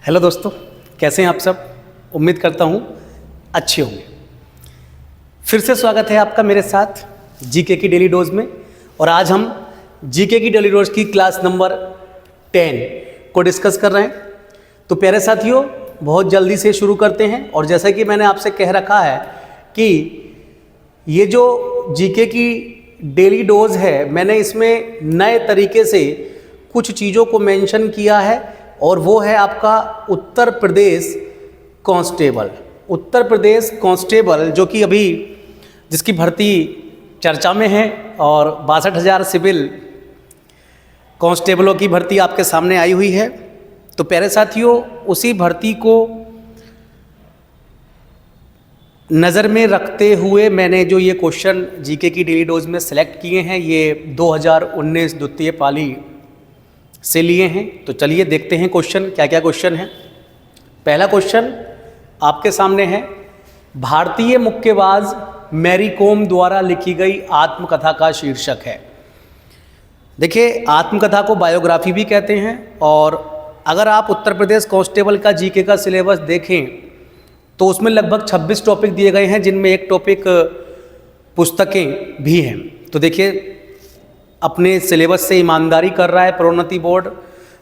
Hello दोस्तों, कैसे हैं आप सब। उम्मीद करता हूँ अच्छे होंगे। फिर से स्वागत है आपका मेरे साथ जीके की डेली डोज में। और आज हम जीके की डेली डोज की क्लास नंबर 10 को डिस्कस कर रहे हैं। तो प्यारे साथियों, बहुत जल्दी से शुरू करते हैं। और जैसा कि मैंने आपसे कह रखा है कि ये जो जीके की डेली डोज है, मैंने इसमें नए तरीके से कुछ चीज़ों को मेंशन किया है, और वो है आपका उत्तर प्रदेश कांस्टेबल। उत्तर प्रदेश कांस्टेबल जो कि अभी जिसकी भर्ती चर्चा में है, और 62,000 सिविल कांस्टेबलों की भर्ती आपके सामने आई हुई है। तो प्यारे साथियों, उसी भर्ती को नज़र में रखते हुए मैंने जो ये क्वेश्चन जीके की डेली डोज में सेलेक्ट किए हैं, ये 2019 द्वितीय पाली से लिए हैं। तो चलिए देखते हैं क्वेश्चन क्या क्या क्वेश्चन है। पहला क्वेश्चन आपके सामने है, भारतीय मुक्केबाज मैरी कॉम द्वारा लिखी गई आत्मकथा का शीर्षक है। देखिए, आत्मकथा को बायोग्राफी भी कहते हैं। और अगर आप उत्तर प्रदेश कांस्टेबल का जीके का सिलेबस देखें तो उसमें लगभग 26 टॉपिक दिए गए हैं, जिनमें एक टॉपिक पुस्तकें भी हैं। तो देखिए, अपने सिलेबस से ईमानदारी कर रहा है प्रोन्नति बोर्ड,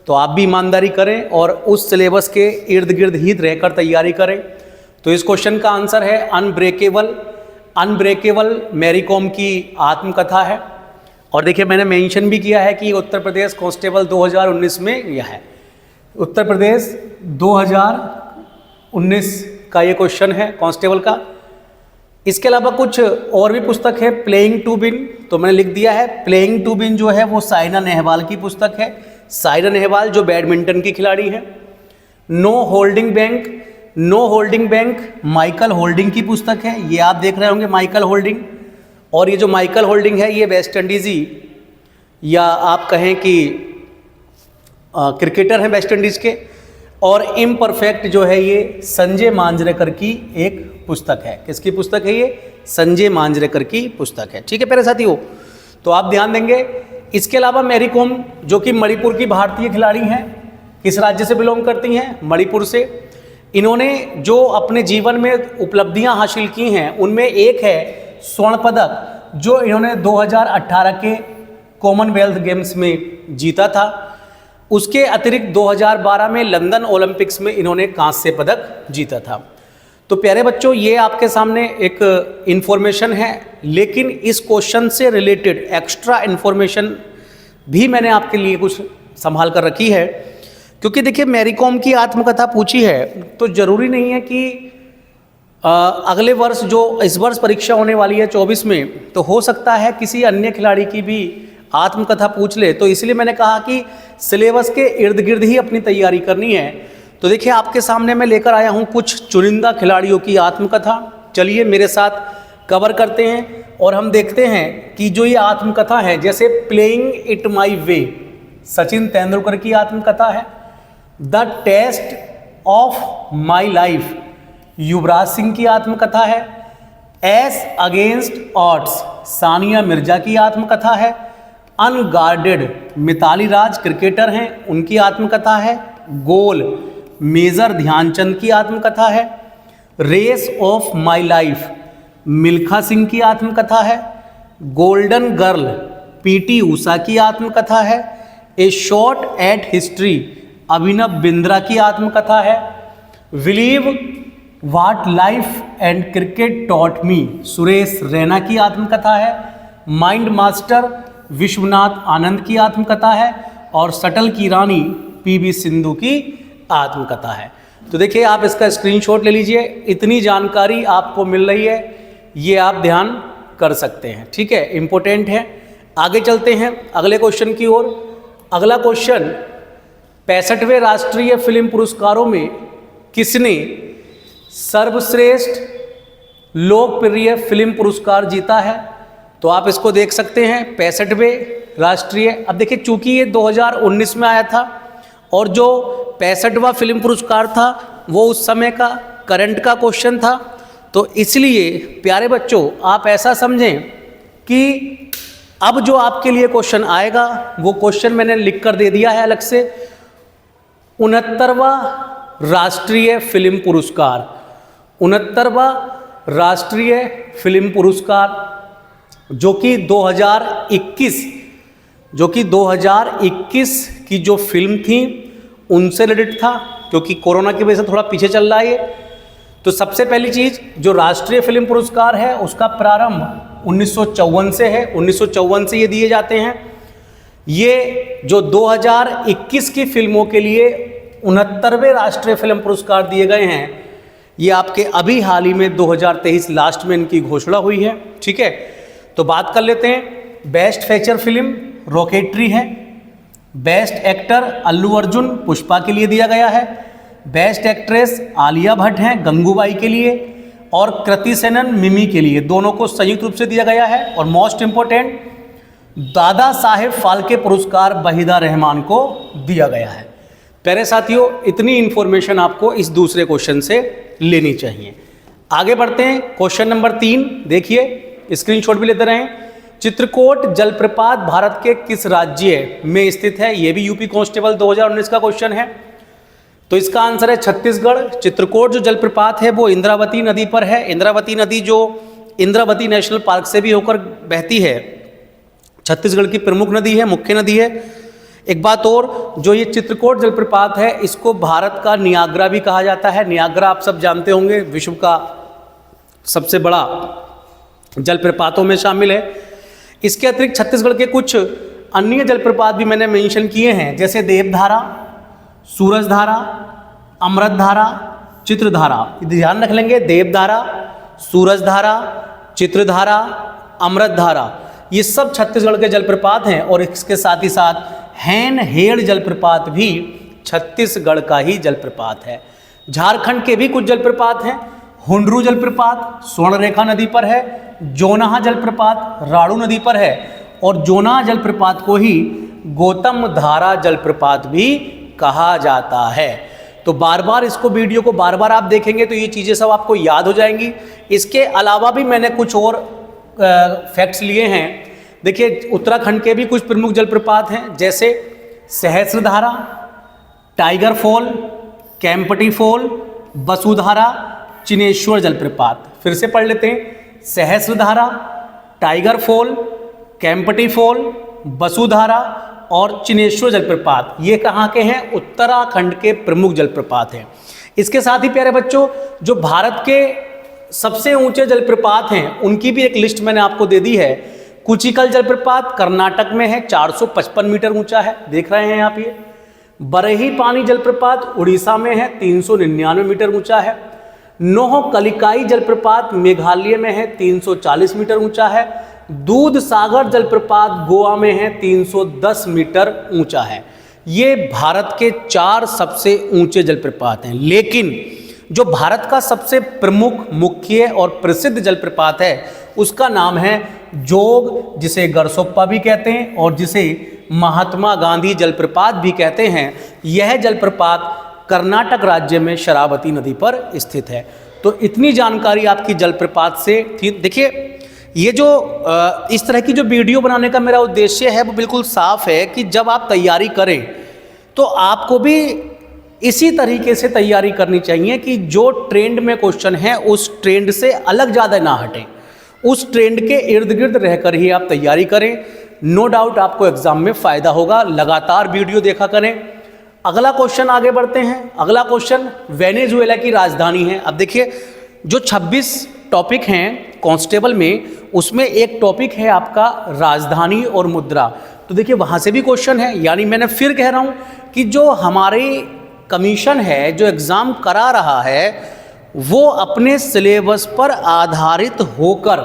तो आप भी ईमानदारी करें और उस सिलेबस के इर्द गिर्द ही रहकर तैयारी करें। तो इस क्वेश्चन का आंसर है अनब्रेकेबल। अनब्रेकेबल मैरी कॉम की आत्मकथा है। और देखिए, मैंने मेंशन भी किया है कि उत्तर प्रदेश कांस्टेबल 2019 में यह है। उत्तर प्रदेश 2019 का ये क्वेश्चन है कांस्टेबल का। इसके अलावा कुछ और भी पुस्तक है। प्लेइंग टू विन, तो मैंने लिख दिया है प्लेइंग टू विन जो है वो साइना नेहवाल की पुस्तक है। साइना नेहवाल जो बैडमिंटन की खिलाड़ी है। No holding back, no holding back Michael Holding की पुस्तक है। ये आप देख रहे होंगे माइकल होल्डिंग। और ये जो माइकल होल्डिंग है ये वेस्ट इंडीज़ी, या आप कहें कि क्रिकेटर हैं वेस्ट इंडीज़ के। और इम्परफेक्ट जो है ये संजय मांजरेकर की एक पुस्तक है। किसकी पुस्तक है ये? संजय मांजरेकर की पुस्तक है। ठीक है प्यारे साथियों, तो आप ध्यान देंगे। इसके अलावा मैरी कॉम जो कि मणिपुर की भारतीय खिलाड़ी हैं, किस राज्य से बिलोंग करती हैं? मणिपुर से। इन्होंने जो अपने जीवन में उपलब्धियां हासिल की हैं उनमें एक है स्वर्ण पदक, जो इन्होंने 2018 के कॉमनवेल्थ गेम्स में जीता था। उसके अतिरिक्त 2012 में लंदन ओलंपिक्स में इन्होंने कांस्य पदक जीता था। तो प्यारे बच्चों, ये आपके सामने एक इन्फॉर्मेशन है, लेकिन इस क्वेश्चन से रिलेटेड एक्स्ट्रा इन्फॉर्मेशन भी मैंने आपके लिए कुछ संभाल कर रखी है। क्योंकि देखिए, मैरी कॉम की आत्मकथा पूछी है तो ज़रूरी नहीं है कि अगले वर्ष जो इस वर्ष परीक्षा होने वाली है 24 में, तो हो सकता है किसी अन्य खिलाड़ी की भी आत्मकथा पूछ ले। तो इसलिए मैंने कहा कि सिलेबस के इर्द गिर्द ही अपनी तैयारी करनी है। तो देखिए, आपके सामने मैं लेकर आया हूँ कुछ चुनिंदा खिलाड़ियों की आत्मकथा। चलिए मेरे साथ कवर करते हैं और हम देखते हैं कि जो ये आत्मकथा है, जैसे playing it my way Sachin Tendulkar की आत्मकथा है। The test of my life Yuvraj Singh की आत्मकथा है। Ace against odds Sania Mirza की आत्मकथा है। अनगार्डेड मिताली राज क्रिकेटर हैं, उनकी आत्मकथा है। गोल मेजर ध्यानचंद की आत्मकथा है। Race of my life Milkha Singh की आत्मकथा है। गोल्डन गर्ल पीटी उषा की आत्मकथा है। ए shot at history Abhinav Bindra की आत्मकथा है। Believe what life and cricket taught me Suresh Raina की आत्मकथा है। माइंड मास्टर विश्वनाथ आनंद की आत्मकथा है। और शटल की रानी पीवी सिंधु की आत्मकथा है। तो देखिए, आप इसका स्क्रीनशॉट ले लीजिए। इतनी जानकारी आपको मिल रही है, ये आप ध्यान कर सकते हैं। ठीक है, इंपॉर्टेंट है। आगे चलते हैं अगले क्वेश्चन की ओर। अगला क्वेश्चन, 65वें राष्ट्रीय फिल्म पुरस्कारों में किसने सर्वश्रेष्ठ लोकप्रिय फिल्म पुरस्कार जीता है? तो आप इसको देख सकते हैं, 65वें राष्ट्रीय। अब देखिए, चूंकि ये 2019 में आया था और जो 65वां फिल्म पुरस्कार था वो उस समय का करंट का क्वेश्चन था, तो इसलिए प्यारे बच्चों आप ऐसा समझें कि अब जो आपके लिए क्वेश्चन आएगा वो क्वेश्चन मैंने लिख कर दे दिया है अलग से। 69वां राष्ट्रीय फिल्म पुरस्कार, 69वां राष्ट्रीय फिल्म पुरस्कार जो कि 2021 की जो फिल्म थी उनसे रिलेटेड था, क्योंकि कोरोना की वजह से थोड़ा पीछे चल रहा है ये। तो सबसे पहली चीज, जो राष्ट्रीय फिल्म पुरस्कार है उसका प्रारंभ 1954 से है, 1954 से ये दिए जाते हैं। ये जो 2021 की फिल्मों के लिए 69वें राष्ट्रीय फिल्म पुरस्कार दिए गए हैं, ये आपके अभी हाल ही में 2023 लास्ट में इनकी घोषणा हुई है। ठीक है, तो बात कर लेते हैं। बेस्ट फीचर फिल्म रॉकेटरी है, बेस्ट एक्टर अल्लू अर्जुन पुष्पा के लिए दिया गया है, बेस्ट एक्ट्रेस आलिया भट्ट हैं गंगूबाई के लिए, और कृति सेनन मिमी के लिए, दोनों को संयुक्त रूप से दिया गया है। और मोस्ट इंपॉर्टेंट, दादा साहेब फाल्के पुरस्कार वहीदा रहमान को दिया गया है। प्यारे साथियों, इतनी इंफॉर्मेशन आपको इस दूसरे क्वेश्चन से लेनी चाहिए। आगे बढ़ते हैं, क्वेश्चन नंबर 3 देखिए, स्क्रीनशॉट भी लेते रहें। चित्रकूट जलप्रपात भारत के किस राज्य में स्थित है? यह भी यूपी कांस्टेबल 2019 का क्वेश्चन है। तो इसका आंसर है छत्तीसगढ़। चित्रकूट जो जलप्रपात है वो इंद्रावती नदी पर है। इंद्रावती नदी जो इंद्रावती नेशनल पार्क से भी होकर बहती है, छत्तीसगढ़ की प्रमुख नदी है, मुख्य नदी है। एक बात और, जो ये चित्रकूट जलप्रपात है इसको भारत का नियाग्रा भी कहा जाता है। नियाग्रा आप सब जानते होंगे, विश्व का सबसे बड़ा जलप्रपातों में शामिल है। इसके अतिरिक्त छत्तीसगढ़ के कुछ अन्य जलप्रपात भी मैंने मेंशन किए हैं, जैसे देवधारा, सूरजधारा, अमृतधारा, चित्रधारा। ध्यान रख लेंगे, देवधारा, सूरजधारा, चित्रधारा, अमृतधारा, ये सब छत्तीसगढ़ के जलप्रपात हैं। और इसके साथ ही साथ हैन-हेड़ जलप्रपात भी छत्तीसगढ़ का ही जलप्रपात है। झारखंड के भी कुछ जलप्रपात हैं। हुंडरू जलप्रपात स्वर्णरेखा नदी पर है, जोनाह जलप्रपात राड़ू नदी पर है, और जोनाह जलप्रपात को ही गौतम धारा जलप्रपात भी कहा जाता है। तो बार बार इसको, वीडियो को बार बार आप देखेंगे तो ये चीज़ें सब आपको याद हो जाएंगी। इसके अलावा भी मैंने कुछ और फैक्ट्स लिए हैं। देखिए, उत्तराखंड के भी कुछ प्रमुख जलप्रपात हैं, जैसे Sahastradhara, tiger fall, Kempty fall, Vasudhara, Chineshwar जलप्रपात। फिर से पढ़ लेते हैं, Sahastradhara, tiger fall, Kempty fall, Vasudhara और चिनेश्वर जलप्रपात, ये कहाँ के हैं? उत्तराखंड के प्रमुख जलप्रपात हैं। इसके साथ ही प्यारे बच्चों, जो भारत के सबसे ऊंचे जलप्रपात हैं उनकी भी एक लिस्ट मैंने आपको दे दी है। कुचिकल जलप्रपात कर्नाटक में है, 455 मीटर ऊंचा है, देख रहे हैं आप ये। बरही पानी जलप्रपात उड़ीसा में है, 399 मीटर ऊंचा है। नोह कलिकाई जलप्रपात मेघालय में है, 340 मीटर ऊंचा है। दूध सागर जलप्रपात गोवा में है, 310 मीटर ऊंचा है। ये भारत के 4 सबसे ऊंचे जलप्रपात हैं। लेकिन जो भारत का सबसे प्रमुख, मुख्य और प्रसिद्ध जलप्रपात है उसका नाम है जोग, जिसे गरसोप्पा भी कहते हैं और जिसे महात्मा गांधी जलप्रपात भी कहते हैं। यह जलप्रपात कर्नाटक राज्य में शरावती नदी पर स्थित है। तो इतनी जानकारी आपकी जलप्रपात से थी। देखिए, ये जो इस तरह की जो वीडियो बनाने का मेरा उद्देश्य है वो बिल्कुल साफ है कि जब आप तैयारी करें तो आपको भी इसी तरीके से तैयारी करनी चाहिए कि जो ट्रेंड में क्वेश्चन है उस ट्रेंड से अलग ज़्यादा ना हटें, उस ट्रेंड के इर्द गिर्द रहकर ही आप तैयारी करें। नो डाउट आपको एग्जाम में फ़ायदा होगा। लगातार वीडियो देखा करें। अगला क्वेश्चन आगे बढ़ते हैं। अगला क्वेश्चन वेनेजुएला की राजधानी है। अब देखिए, जो 26 टॉपिक हैं कांस्टेबल में, उसमें एक टॉपिक है आपका राजधानी और मुद्रा। तो देखिए, वहाँ से भी क्वेश्चन है। यानी मैंने फिर कह रहा हूँ कि जो हमारी कमीशन है, जो एग्ज़ाम करा रहा है, वो अपने सिलेबस पर आधारित होकर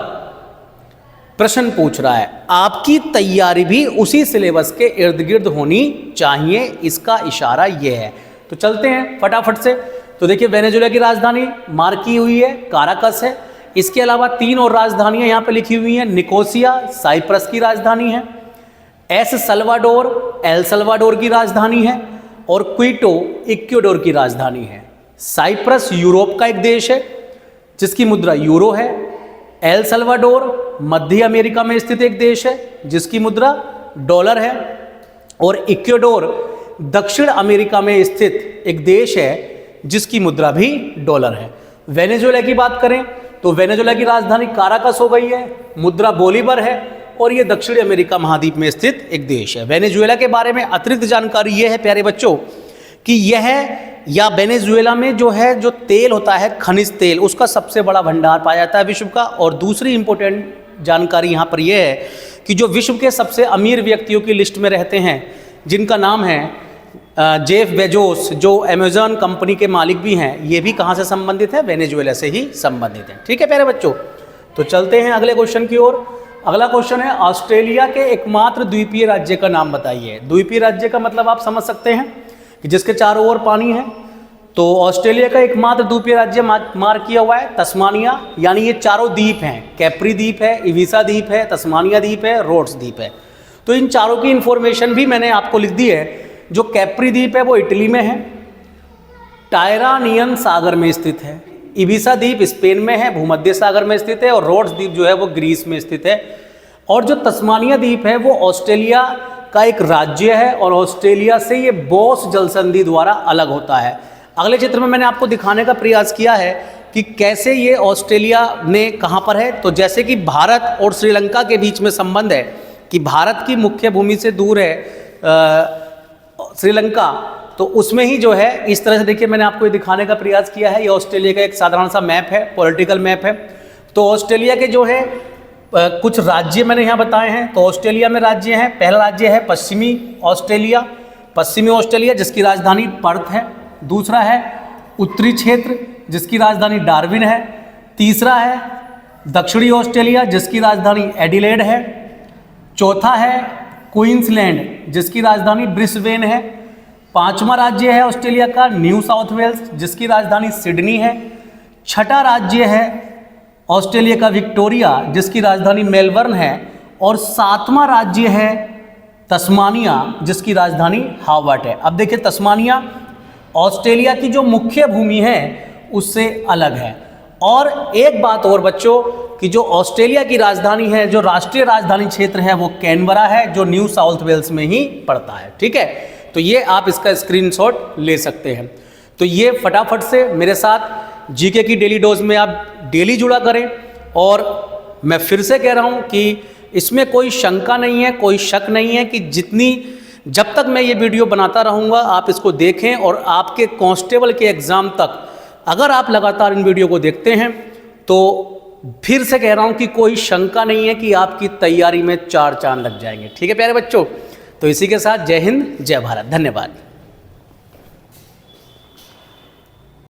प्रश्न पूछ रहा है। आपकी तैयारी भी उसी सिलेबस के इर्द गिर्द होनी चाहिए, इसका इशारा ये है। तो चलते हैं फटाफट से। तो देखिए, वेनेजुएला की राजधानी मार्क की हुई है, काराकस है। इसके अलावा 3 और राजधानियां यहाँ पे लिखी हुई हैं। निकोसिया साइप्रस की राजधानी है, एस सल्वाडोर एल सल्वाडोर की राजधानी है, और क्विटो इक्वाडोर की राजधानी है। साइप्रस यूरोप का एक देश है जिसकी मुद्रा यूरो है। एल सल्वाडोर मध्य अमेरिका में स्थित एक देश है जिसकी मुद्रा डॉलर है। और इक्वाडोर दक्षिण अमेरिका में स्थित एक देश है जिसकी मुद्रा भी डॉलर है। वेनेजुएला की बात करें तो वेनेजुएला की राजधानी काराकस हो गई है, मुद्रा बोलीवर है और ये दक्षिण अमेरिका महाद्वीप में स्थित एक देश है। वेनेजुएला के बारे में अतिरिक्त जानकारी ये है प्यारे बच्चों कि यह या वेनेजुएला में जो तेल होता है, खनिज तेल, उसका सबसे बड़ा भंडार पाया जाता है विश्व का। और दूसरी इंपॉर्टेंट जानकारी यहाँ पर यह है कि जो विश्व के सबसे अमीर व्यक्तियों की लिस्ट में रहते हैं, जिनका नाम है जेफ बेजोस, जो अमेजॉन कंपनी के मालिक भी हैं, ये भी कहाँ से संबंधित है? वेनेजुएला से ही संबंधित है। ठीक है प्यारे बच्चों, तो चलते हैं अगले क्वेश्चन की ओर। अगला क्वेश्चन है ऑस्ट्रेलिया के एकमात्र द्वीपीय राज्य का नाम बताइए। द्वीपीय राज्य का मतलब आप समझ सकते हैं कि जिसके चारों ओर पानी है। तो ऑस्ट्रेलिया का एकमात्र द्वीपीय राज्य मार्क किया हुआ है तस्मानिया, यानी ये चारों द्वीप हैं, कैप्री द्वीप है, इविसा द्वीप है, तस्मानिया द्वीप है, रोड्स द्वीप है। तो इन चारों की इंफॉर्मेशन भी मैंने आपको लिख दी है। जो कैप्री द्वीप है वो इटली में है, टायरानियन सागर में स्थित है, इबिसा द्वीप स्पेन में है, भूमध्य सागर में स्थित है, और रोड्स द्वीप जो है वो ग्रीस में स्थित है। और जो तस्मानिया द्वीप है वो ऑस्ट्रेलिया का एक राज्य है और ऑस्ट्रेलिया से ये बॉस जल संधि द्वारा अलग होता है। अगले चित्र में मैंने आपको दिखाने का प्रयास किया है कि कैसे ये ऑस्ट्रेलिया ने कहाँ पर है। तो जैसे कि भारत और श्रीलंका के बीच में संबंध है कि भारत की मुख्य भूमि से दूर है श्रीलंका, तो उसमें ही जो है इस तरह से देखिए मैंने आपको ये दिखाने का प्रयास किया है। ये ऑस्ट्रेलिया का एक साधारण सा मैप है, पॉलिटिकल मैप है। तो ऑस्ट्रेलिया के जो है कुछ राज्य मैंने यहाँ बताए हैं। तो ऑस्ट्रेलिया में राज्य हैं, पहला राज्य है पश्चिमी ऑस्ट्रेलिया जिसकी राजधानी पर्थ है। दूसरा है उत्तरी क्षेत्र जिसकी राजधानी डार्विन है। तीसरा है दक्षिणी ऑस्ट्रेलिया जिसकी राजधानी एडिलेड है। चौथा है क्वींसलैंड जिसकी राजधानी ब्रिस्बेन है। पांचवा राज्य है ऑस्ट्रेलिया का न्यू साउथ वेल्स जिसकी राजधानी सिडनी है। छठा राज्य है ऑस्ट्रेलिया का विक्टोरिया जिसकी राजधानी मेलबर्न है। और सातवां राज्य है तस्मानिया जिसकी राजधानी हावर्ट है। अब देखिए तस्मानिया ऑस्ट्रेलिया की जो मुख्य भूमि है उससे अलग है। और एक बात और बच्चों कि जो ऑस्ट्रेलिया की राजधानी है, जो राष्ट्रीय राजधानी क्षेत्र है वो कैनबरा है, जो न्यू साउथ वेल्स में ही पड़ता है। ठीक है, तो ये आप इसका स्क्रीनशॉट ले सकते हैं। तो ये फटाफट से मेरे साथ जीके की डेली डोज में आप डेली जुड़ा करें। और मैं फिर से कह रहा हूँ कि इसमें कोई शंका नहीं है, कोई शक नहीं है कि जब तक मैं ये वीडियो बनाता रहूँगा आप इसको देखें और आपके कांस्टेबल के एग्ज़ाम तक अगर आप लगातार इन वीडियो को देखते हैं तो फिर से कह रहा हूं कि कोई शंका नहीं है कि आपकी तैयारी में 4 चांद लग जाएंगे। ठीक है प्यारे बच्चों, तो इसी के साथ जय हिंद, जय भारत, धन्यवाद।